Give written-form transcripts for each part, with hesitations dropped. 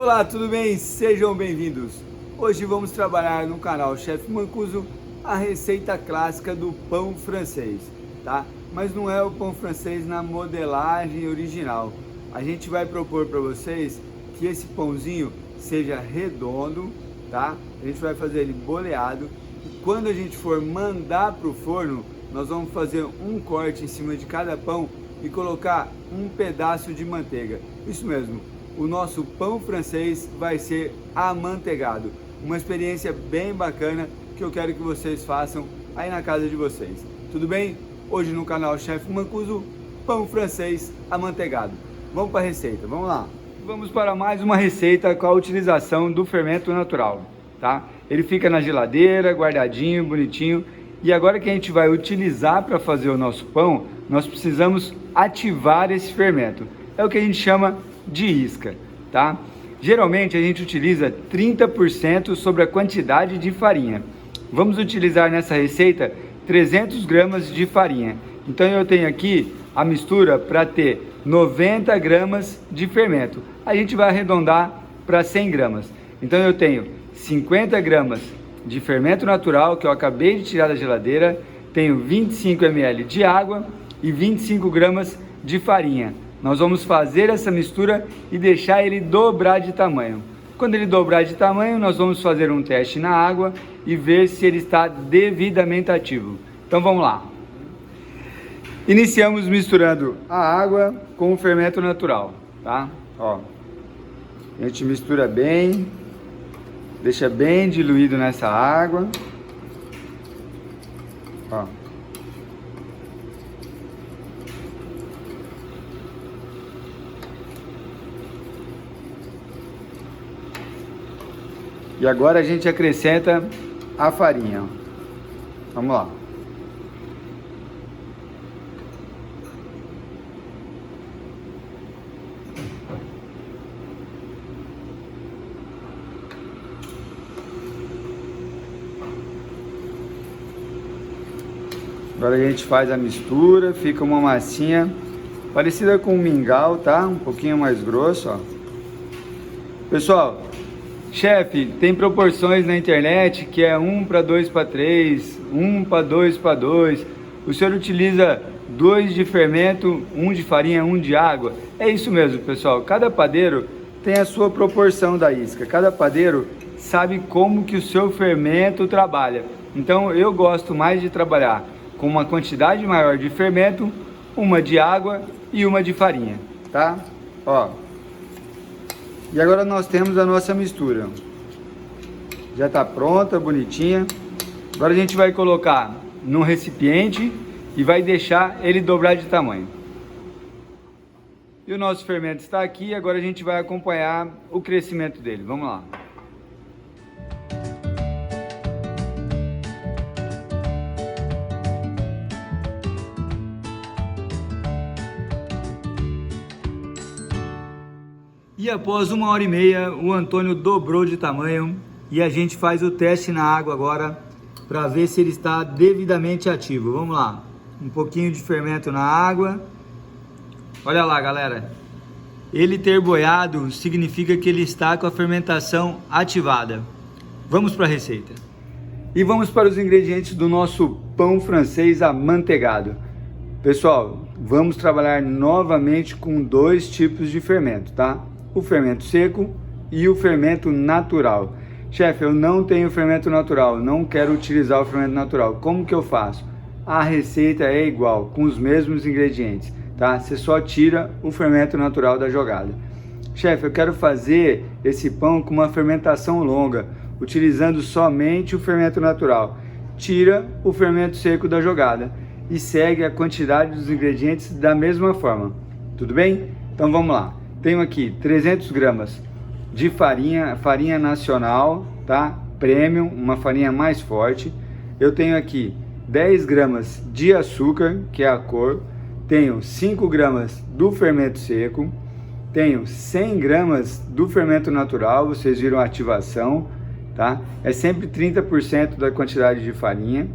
Olá, tudo bem? Sejam bem-vindos! Hoje vamos trabalhar no canal Chef Mancuso a receita clássica do pão francês, tá? Mas não é o pão francês na modelagem original. A gente vai propor para vocês que esse pãozinho seja redondo, tá? A gente vai fazer ele boleado e quando a gente for mandar para o forno, nós vamos fazer um corte em cima de cada pão e colocar um pedaço de manteiga. Isso mesmo. O nosso pão francês vai ser amanteigado. Uma experiência bem bacana que eu quero que vocês façam aí na casa de vocês. Tudo bem? Hoje no canal Chef Mancuso, pão francês amanteigado. Vamos para a receita, vamos lá. Vamos para mais uma receita com a utilização do fermento natural, tá? Ele fica na geladeira, guardadinho, bonitinho. E agora que a gente vai utilizar para fazer o nosso pão, nós precisamos ativar esse fermento. É o que a gente chama de isca, tá? Geralmente a gente utiliza 30% sobre a quantidade de farinha. Vamos utilizar nessa receita 300 gramas de farinha. Então eu tenho aqui a mistura para ter 90 gramas de fermento. A gente vai arredondar para 100 gramas. Então eu tenho 50 gramas de fermento natural que eu acabei de tirar da geladeira, tenho 25 ml de água e 25 gramas de farinha. Nós vamos fazer essa mistura e deixar ele dobrar de tamanho. Quando ele dobrar de tamanho, nós vamos fazer um teste na água e ver se ele está devidamente ativo. Então vamos lá. Iniciamos misturando a água com o fermento natural, tá? Ó, a gente mistura bem, deixa bem diluído nessa água. Ó. E agora a gente acrescenta a farinha. Vamos lá. Agora a gente faz a mistura, fica uma massinha parecida com um mingau, tá? Um pouquinho mais grosso, ó. Pessoal, chefe, tem proporções na internet que é 1 para 2 para 3, 1 para 2 para 2. O senhor utiliza 2 de fermento, 1 de farinha, 1 de água. É isso mesmo, pessoal. Cada padeiro tem a sua proporção da isca. Cada padeiro sabe como que o seu fermento trabalha. Então eu gosto mais de trabalhar com uma quantidade maior de fermento, uma de água e uma de farinha, tá? Ó. E agora nós temos a nossa mistura. Já está pronta, bonitinha. Agora a gente vai colocar num recipiente e vai deixar ele dobrar de tamanho. E o nosso fermento está aqui, agora a gente vai acompanhar o crescimento dele. Vamos lá. E após 1h30, o Antônio dobrou de tamanho e a gente faz o teste na água agora para ver se ele está devidamente ativo. Vamos lá, um pouquinho de fermento na água. Olha lá, galera, ele ter boiado significa que ele está com a fermentação ativada. Vamos para a receita. E vamos para os ingredientes do nosso pão francês amanteigado. Pessoal, vamos trabalhar novamente com 2 tipos de fermento, tá? O fermento seco e o fermento natural. Chefe, eu não tenho fermento natural, não quero utilizar o fermento natural. Como que eu faço? A receita é igual, com os mesmos ingredientes, tá? Você só tira o fermento natural da jogada. Chefe, eu quero fazer esse pão com uma fermentação longa, utilizando somente o fermento natural. Tira o fermento seco da jogada e segue a quantidade dos ingredientes da mesma forma. Tudo bem? Então vamos lá. Tenho aqui 300 gramas de farinha, farinha nacional, tá? Premium, uma farinha mais forte. Eu tenho aqui 10 gramas de açúcar, que é a cor. Tenho 5 gramas do fermento seco. Tenho 100 gramas do fermento natural, vocês viram a ativação, tá? É sempre 30% da quantidade de farinha.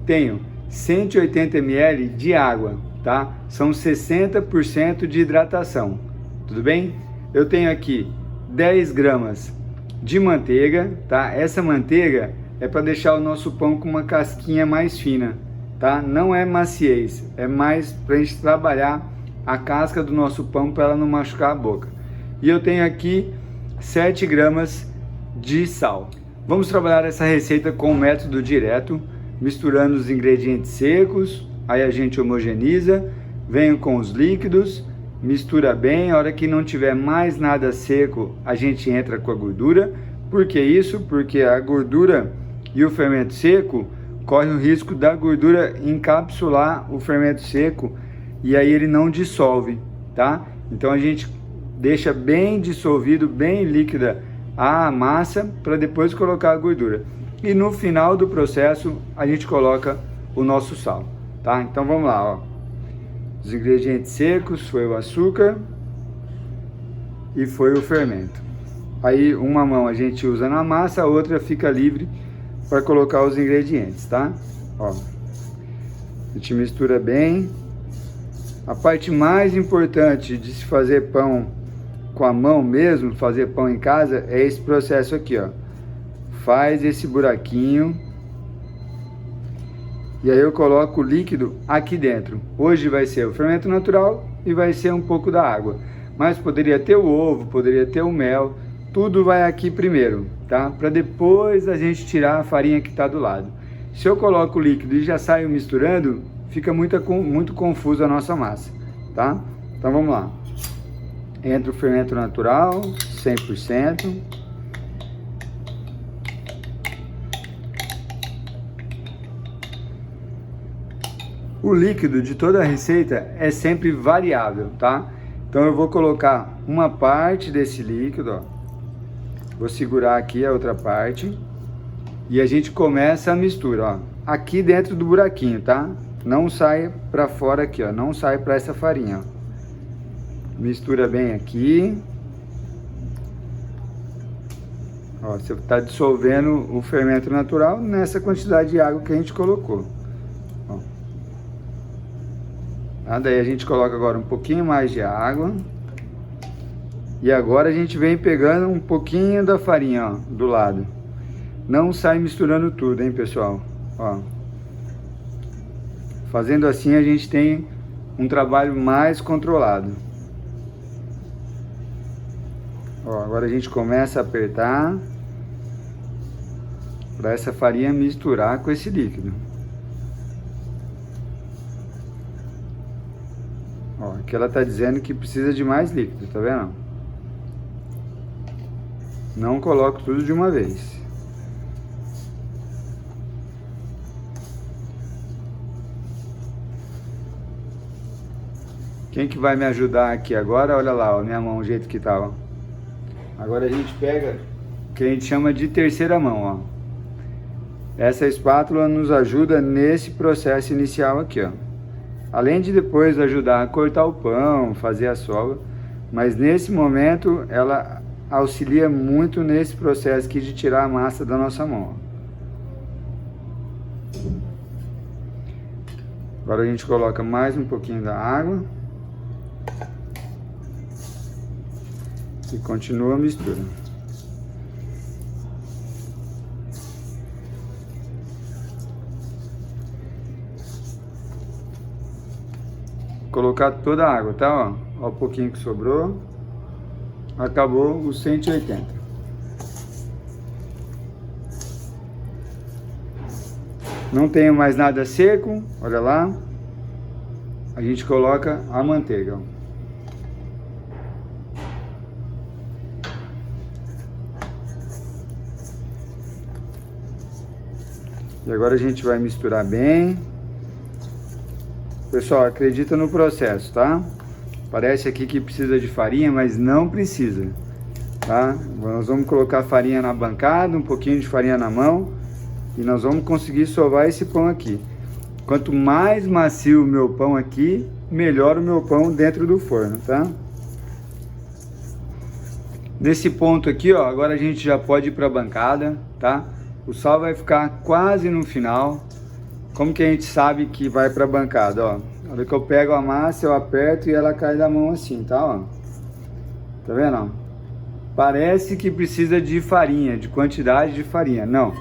Tenho 180 ml de água, tá? São 60% de hidratação. Tudo bem? Eu tenho aqui 10 gramas de manteiga, tá? Essa manteiga é para deixar o nosso pão com uma casquinha mais fina, tá? Não é maciez, é mais para a gente trabalhar a casca do nosso pão para ela não machucar a boca. E eu tenho aqui 7 gramas de sal. Vamos trabalhar essa receita com o método direto, misturando os ingredientes secos, aí a gente homogeneiza, venho com os líquidos, mistura bem, a hora que não tiver mais nada seco, a gente entra com a gordura. Por que isso? Porque a gordura e o fermento seco corre o risco da gordura encapsular o fermento seco e aí ele não dissolve, tá? Então a gente deixa bem dissolvido, bem líquida a massa para depois colocar a gordura. E no final do processo a gente coloca o nosso sal, tá? Então vamos lá, ó. Os ingredientes secos foi o açúcar e foi o fermento. Aí uma mão a gente usa na massa, a outra fica livre para colocar os ingredientes, tá? Ó, a gente mistura bem. A parte mais importante de se fazer pão com a mão mesmo, fazer pão em casa, é esse processo aqui, ó. Faz esse buraquinho e aí eu coloco o líquido aqui dentro. Hoje vai ser o fermento natural e vai ser um pouco da água, mas poderia ter o ovo, poderia ter o mel, tudo vai aqui primeiro, tá? Para depois a gente tirar a farinha que está do lado. Se eu coloco o líquido e já saio misturando, fica muito confuso a nossa massa, tá? Então vamos lá. Entra o fermento natural, 100%. O líquido de toda a receita é sempre variável, tá? Então eu vou colocar uma parte desse líquido, ó. Vou segurar aqui a outra parte e a gente começa a mistura, ó. Aqui dentro do buraquinho, tá? Não sai para fora aqui, ó. Não sai para essa farinha, ó. Mistura bem aqui. Ó, você está dissolvendo o fermento natural nessa quantidade de água que a gente colocou. Ó. Tá? Daí a gente coloca agora um pouquinho mais de água. E agora a gente vem pegando um pouquinho da farinha, ó, do lado. Não sai misturando tudo, hein, pessoal? Ó. Fazendo assim a gente tem um trabalho mais controlado. Ó, agora a gente começa a apertar para essa farinha misturar com esse líquido. Ó, aqui ela está dizendo que precisa de mais líquido, tá vendo? Não coloco tudo de uma vez. Quem que vai me ajudar aqui agora? Olha lá, ó, minha mão, o jeito que tá, ó. Agora a gente pega o que a gente chama de terceira mão, ó. Essa espátula nos ajuda nesse processo inicial aqui, ó. Além de depois ajudar a cortar o pão, fazer a sobra, mas nesse momento ela auxilia muito nesse processo aqui de tirar a massa da nossa mão, ó. Agora a gente coloca mais um pouquinho da água. E continua a mistura. Colocar toda a água, tá? Ó, ó o pouquinho que sobrou. Acabou os 180. Não tenho mais nada seco, olha lá. A gente coloca a manteiga, ó. E agora a gente vai misturar bem. Pessoal, acredita no processo, tá? Parece aqui que precisa de farinha, mas não precisa, tá? Nós vamos colocar farinha na bancada, um pouquinho de farinha na mão e nós vamos conseguir sovar esse pão aqui. Quanto mais macio o meu pão aqui, melhor o meu pão dentro do forno, tá? Nesse ponto aqui, ó, agora a gente já pode ir para a bancada, tá? O sal vai ficar quase no final. Como que a gente sabe que vai para a bancada, ó? Na hora que eu pego a massa, eu aperto e ela cai da mão assim, tá, ó? Tá vendo, ó? Parece que precisa de farinha, de quantidade de farinha. Não,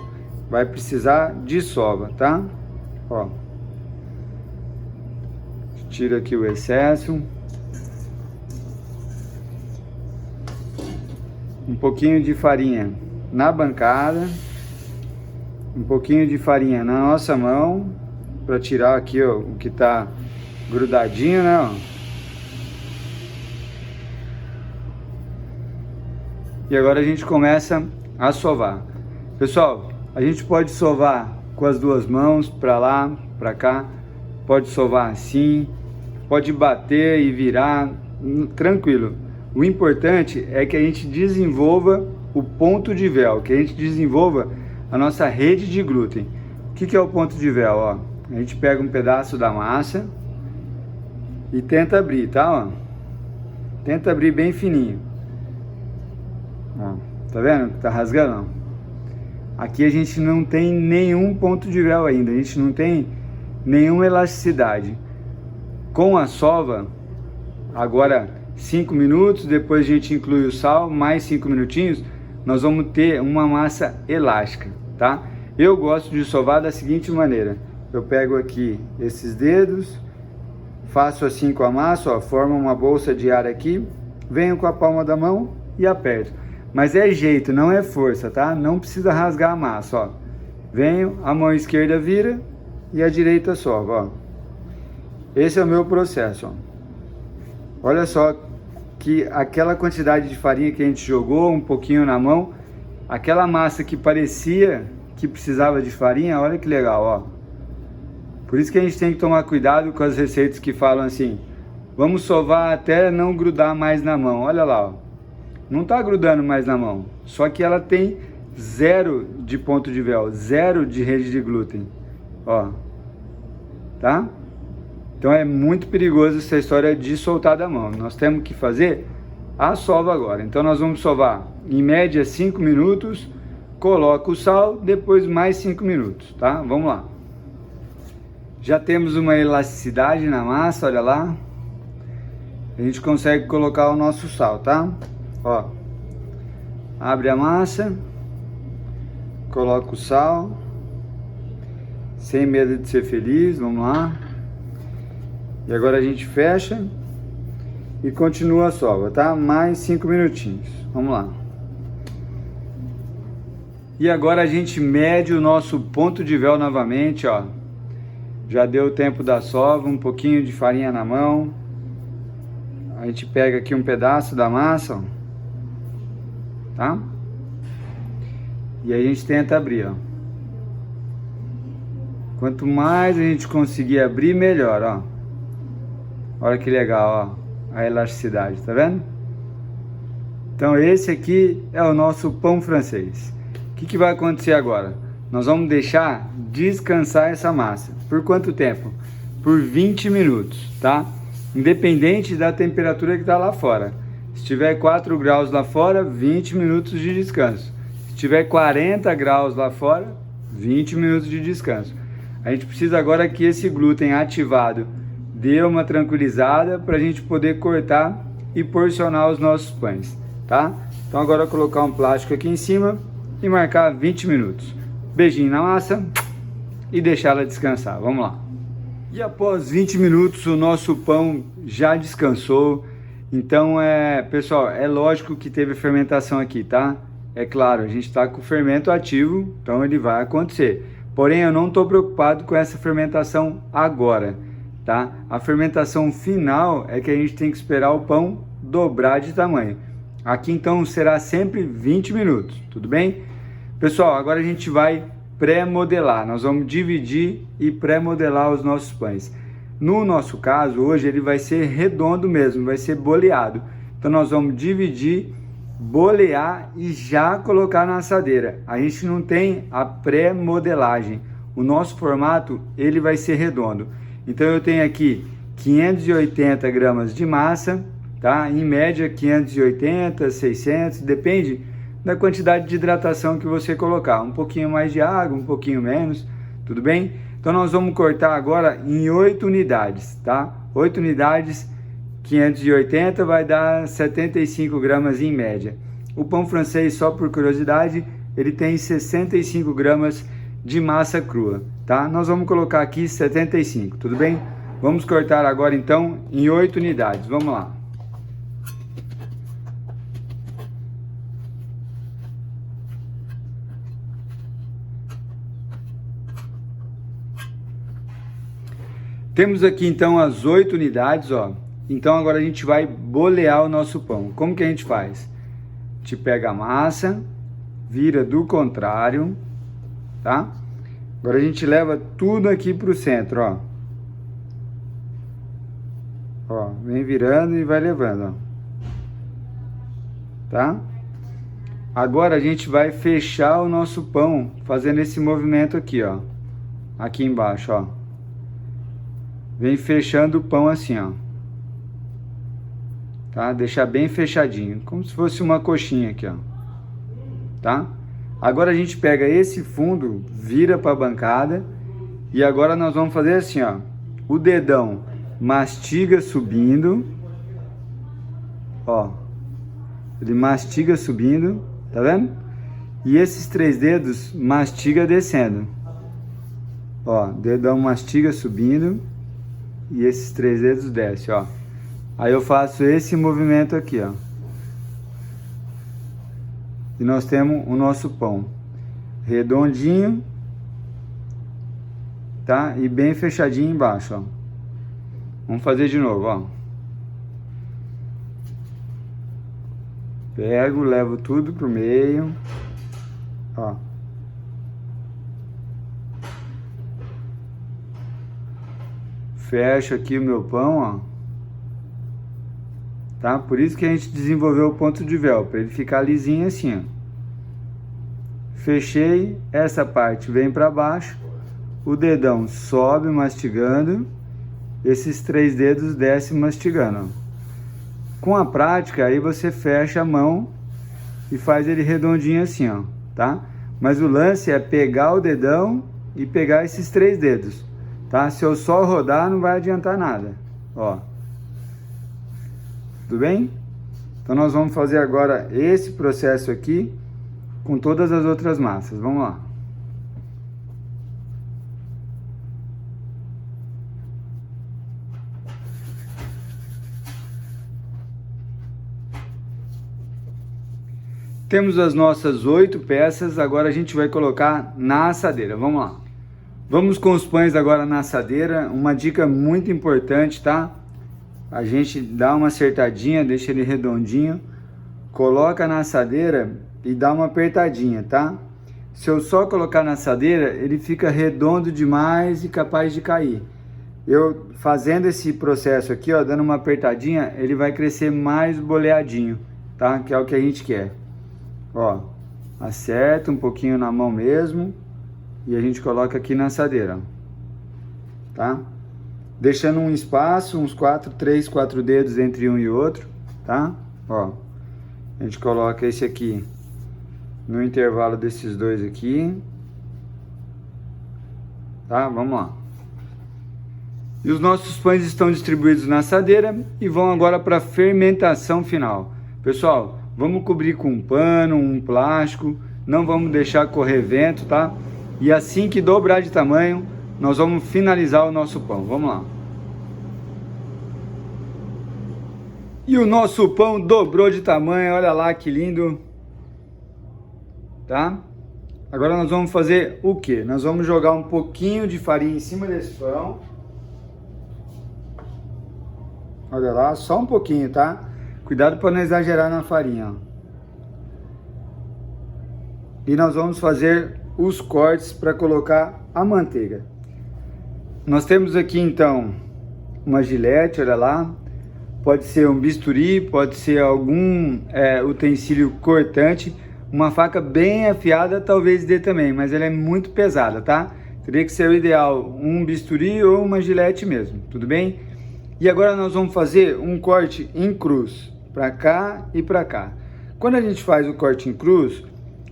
vai precisar de sova, tá? Ó, tira aqui o excesso. Um pouquinho de farinha na bancada, um pouquinho de farinha na nossa mão, para tirar aqui, ó, o que tá grudadinho, né, ó. E agora a gente começa a sovar. Pessoal, a gente pode sovar com as duas mãos, para lá, para cá, pode sovar assim, pode bater e virar, tranquilo. O importante é que a gente desenvolva o ponto de véu, que a gente desenvolva a nossa rede de glúten. O que é o ponto de véu? Ó, a gente pega um pedaço da massa e tenta abrir, tá? Ó, tenta abrir bem fininho. Ó, tá vendo? Tá rasgando? Não. Aqui a gente não tem nenhum ponto de véu ainda, a gente não tem nenhuma elasticidade. Com a sova, agora 5 minutos, depois a gente inclui o sal, mais 5 minutinhos, nós vamos ter uma massa elástica, tá? Eu gosto de sovar da seguinte maneira: eu pego aqui esses dedos, faço assim com a massa, ó, forma uma bolsa de ar aqui, venho com a palma da mão e aperto. Mas é jeito, não é força, tá? Não precisa rasgar a massa, ó. Venho, a mão esquerda vira e a direita sova, ó. Esse é o meu processo, ó. Olha só que aquela quantidade de farinha que a gente jogou um pouquinho na mão, aquela massa que parecia que precisava de farinha, olha que legal, ó. Por isso que a gente tem que tomar cuidado com as receitas que falam assim: vamos sovar até não grudar mais na mão. Olha lá, ó. Não tá grudando mais na mão, só que ela tem 0 de ponto de véu, 0 de rede de glúten, ó, tá? Então é muito perigoso essa história de soltar da mão. Nós temos que fazer a sova agora. Então nós vamos sovar em média 5 minutos, coloca o sal, depois mais 5 minutos, tá? Vamos lá. Já temos uma elasticidade na massa, olha lá. A gente consegue colocar o nosso sal, tá? Ó, abre a massa, coloca o sal, sem medo de ser feliz, vamos lá. E agora a gente fecha e continua a sova, tá? Mais 5 minutinhos, vamos lá. E agora a gente mede o nosso ponto de véu novamente, ó. Já deu o tempo da sova, um pouquinho de farinha na mão. A gente pega aqui um pedaço da massa, ó, tá? E aí a gente tenta abrir, ó. Quanto mais a gente conseguir abrir, melhor, ó. Olha que legal, ó, a elasticidade, tá vendo? Então esse aqui é o nosso pão francês. O que vai acontecer agora? Nós vamos deixar descansar essa massa. Por quanto tempo? Por 20 minutos, tá? Independente da temperatura que está lá fora. Se tiver 4 graus lá fora, 20 minutos de descanso. Se tiver 40 graus lá fora, 20 minutos de descanso. A gente precisa agora que esse glúten ativado dê uma tranquilizada para a gente poder cortar e porcionar os nossos pães, tá? Então agora eu vou colocar um plástico aqui em cima e marcar 20 minutos. Beijinho na massa e deixar ela descansar. Vamos lá. E após 20 minutos o nosso pão já descansou. Então pessoal, é lógico que teve fermentação aqui, tá? É claro, a gente está com o fermento ativo, então ele vai acontecer. Porém, eu não estou preocupado com essa fermentação agora, tá? A fermentação final é que a gente tem que esperar o pão dobrar de tamanho. Aqui então será sempre 20 minutos, tudo bem? Pessoal, agora a gente vai pré-modelar. Nós vamos dividir e pré-modelar os nossos pães. No nosso caso, hoje ele vai ser redondo mesmo, vai ser boleado. Então nós vamos dividir, bolear e já colocar na assadeira. A gente não tem a pré-modelagem. O nosso formato, ele vai ser redondo. Então eu tenho aqui 580 gramas de massa, tá? Em média 580, 600, depende da quantidade de hidratação que você colocar. Um pouquinho mais de água, um pouquinho menos, tudo bem? Então nós vamos cortar agora em 8 unidades, tá? 8 unidades, 580 vai dar 75 gramas em média. o pão francês, só por curiosidade, ele tem 65 gramas de massa crua, tá? Nós vamos colocar aqui 75, tudo bem? Vamos cortar agora então em 8 unidades, vamos lá. Temos aqui então as 8 unidades, ó. Então agora a gente vai bolear o nosso pão. Como que a gente faz? A gente pega a massa, vira do contrário, tá? Agora a gente leva tudo aqui pro centro, ó. Ó, vem virando e vai levando, ó. Tá? Agora a gente vai fechar o nosso pão fazendo esse movimento aqui, ó. Aqui embaixo, ó. Vem fechando o pão assim, ó. Tá? Deixar bem fechadinho, como se fosse uma coxinha aqui, ó. Tá? Agora a gente pega esse fundo, vira para a bancada e agora nós vamos fazer assim, ó. O dedão mastiga subindo, ó. Ele mastiga subindo, tá vendo? E esses 3 dedos mastiga descendo. Ó, dedão mastiga subindo e esses 3 dedos desce, ó. Aí eu faço esse movimento aqui, ó. E nós temos o nosso pão redondinho, tá? E bem fechadinho embaixo, ó. Vamos fazer de novo, ó. Pego, levo tudo pro meio, ó. Fecho aqui o meu pão, ó. Tá? Por isso que a gente desenvolveu o ponto de véu, para ele ficar lisinho assim, ó. Fechei, essa parte vem para baixo, o dedão sobe mastigando, esses 3 dedos descem mastigando, ó. Com a prática, aí você fecha a mão e faz ele redondinho assim, ó, tá? Mas o lance é pegar o dedão e pegar esses 3 dedos, tá? Se eu só rodar, não vai adiantar nada, ó. Tudo bem? Então nós vamos fazer agora esse processo aqui com todas as outras massas. Vamos lá. Temos as nossas 8 peças, agora a gente vai colocar na assadeira. Vamos lá. Vamos com os pães agora na assadeira. Uma dica muito importante, tá? A gente dá uma acertadinha, deixa ele redondinho, coloca na assadeira e dá uma apertadinha, tá? Se eu só colocar na assadeira, ele fica redondo demais e capaz de cair. Eu fazendo esse processo aqui, ó, dando uma apertadinha, ele vai crescer mais boleadinho, tá? Que é o que a gente quer. Ó, acerta um pouquinho na mão mesmo e a gente coloca aqui na assadeira, ó, tá? Deixando um espaço, uns 3, 4 dedos entre um e outro, tá? Ó, a gente coloca esse aqui no intervalo desses dois aqui, tá? Vamos lá. E os nossos pães estão distribuídos na assadeira e vão agora para a fermentação final. Pessoal, vamos cobrir com um pano, um plástico, não vamos deixar correr vento, tá? E assim que dobrar de tamanho, nós vamos finalizar o nosso pão. Vamos lá. E o nosso pão dobrou de tamanho, olha lá que lindo. Tá? Agora nós vamos fazer o quê? Nós vamos jogar um pouquinho de farinha em cima desse pão. Olha lá, só um pouquinho, tá? Cuidado para não exagerar na farinha, ó. E nós vamos fazer os cortes para colocar a manteiga. Nós temos aqui então uma gilete, olha lá. Pode ser um bisturi, pode ser algum utensílio cortante. Uma faca bem afiada talvez dê também, mas ela é muito pesada, tá? Teria que ser o ideal, um bisturi ou uma gilete mesmo, tudo bem? E agora nós vamos fazer um corte em cruz, para cá e para cá. Quando a gente faz o corte em cruz,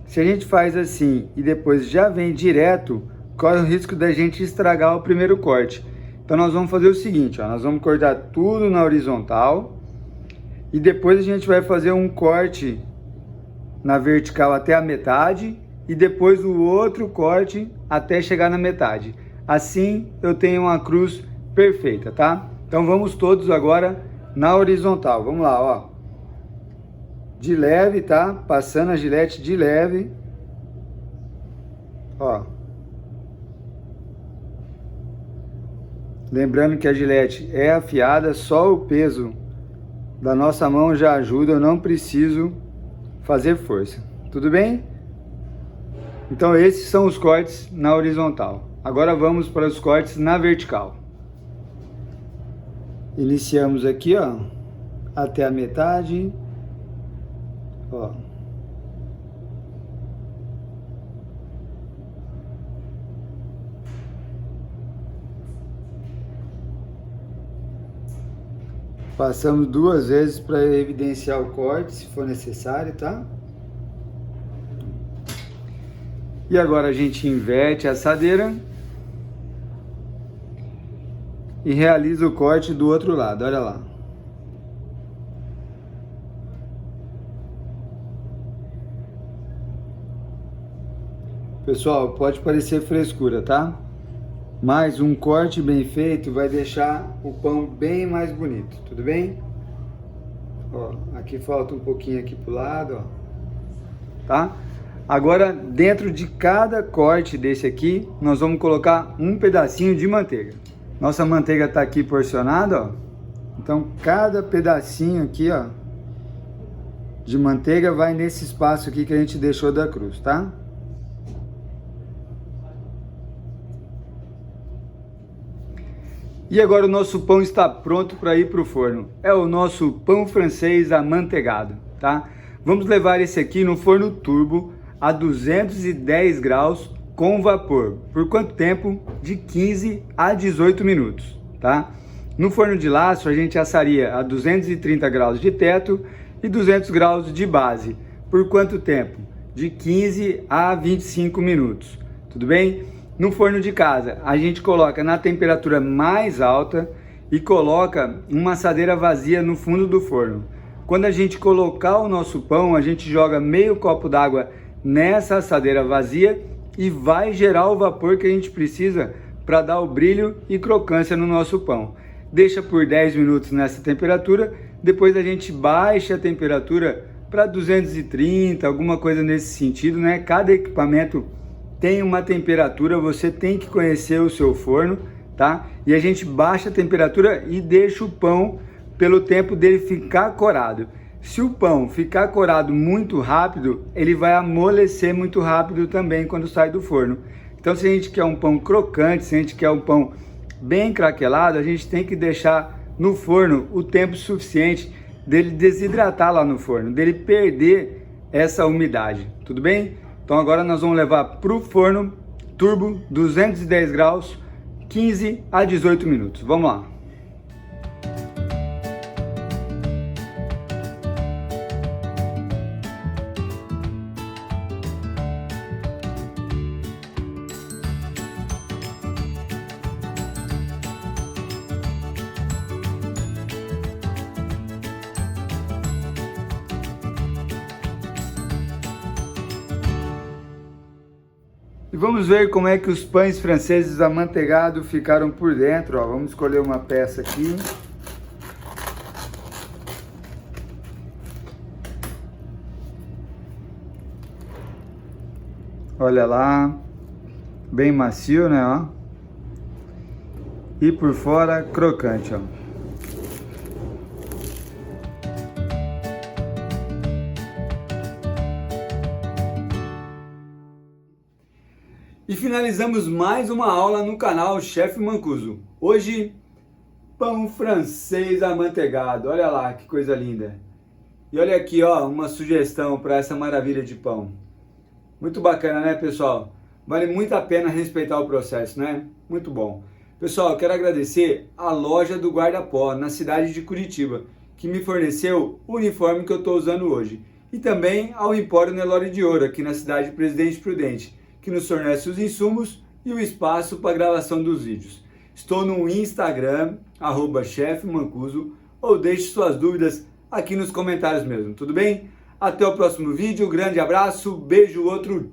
se a gente faz assim e depois já vem direto, corre o risco da gente estragar o primeiro corte. Então nós vamos fazer o seguinte, ó, nós vamos cortar tudo na horizontal e depois a gente vai fazer um corte na vertical até a metade e depois o outro corte até chegar na metade. Assim eu tenho uma cruz perfeita, tá? Então vamos todos agora na horizontal. Vamos lá, ó. De leve, tá? Passando a gilete de leve. Ó. Lembrando que a gilete é afiada, só o peso da nossa mão já ajuda, eu não preciso fazer força. Tudo bem? Então esses são os cortes na horizontal. Agora vamos para os cortes na vertical. Iniciamos aqui, ó, até a metade. Ó. Passamos 2 vezes para evidenciar o corte, se for necessário, tá? E agora a gente inverte a assadeira e realiza o corte do outro lado, olha lá. Pessoal, pode parecer frescura, tá? Mas um corte bem feito vai deixar o pão bem mais bonito, tudo bem? Ó, aqui falta um pouquinho aqui pro lado, ó. Tá? Agora, dentro de cada corte desse aqui, nós vamos colocar um pedacinho de manteiga. Nossa manteiga tá aqui porcionada, ó. Então, cada pedacinho aqui, ó, de manteiga vai nesse espaço aqui que a gente deixou da cruz, tá? E agora o nosso pão está pronto para ir para o forno. É o nosso pão francês amanteigado, tá? Vamos levar esse aqui no forno turbo a 210 graus com vapor. Por quanto tempo? De 15 a 18 minutos, tá? No forno de laço a gente assaria a 230 graus de teto e 200 graus de base. Por quanto tempo? De 15 a 25 minutos, tudo bem? No forno de casa, a gente coloca na temperatura mais alta e coloca uma assadeira vazia no fundo do forno. Quando a gente colocar o nosso pão, a gente joga meio copo d'água nessa assadeira vazia e vai gerar o vapor que a gente precisa para dar o brilho e crocância no nosso pão. Deixa por 10 minutos nessa temperatura, depois a gente baixa a temperatura para 230, alguma coisa nesse sentido, né? Cada equipamento tem uma temperatura, você tem que conhecer o seu forno, tá? E a gente baixa a temperatura e deixa o pão pelo tempo dele ficar corado. Se o pão ficar corado muito rápido, ele vai amolecer muito rápido também quando sai do forno. Então, se a gente quer um pão crocante, se a gente quer um pão bem craquelado, a gente tem que deixar no forno o tempo suficiente dele desidratar lá no forno, dele perder essa umidade, tudo bem? Então agora nós vamos levar para o forno turbo, 210 graus, 15 a 18 minutos. Vamos lá. E vamos ver como é que os pães franceses amanteigados ficaram por dentro, ó. Vamos escolher uma peça aqui. Olha lá, bem macio, né, ó. E por fora crocante, ó. E finalizamos mais uma aula no canal Chef Mancuso. Hoje, pão francês amanteigado. Olha lá que coisa linda. E olha aqui, ó, uma sugestão para essa maravilha de pão. Muito bacana, né, pessoal? Vale muito a pena respeitar o processo, né? Muito bom. Pessoal, quero agradecer a loja do Guarda-Pó, na cidade de Curitiba, que me forneceu o uniforme que eu estou usando hoje. E também ao Empório Nelore de Ouro, aqui na cidade de Presidente Prudente, que nos fornece os insumos e o espaço para a gravação dos vídeos. Estou no Instagram, @chefmancuso, ou deixe suas dúvidas aqui nos comentários mesmo, tudo bem? Até o próximo vídeo, grande abraço, beijo, outro,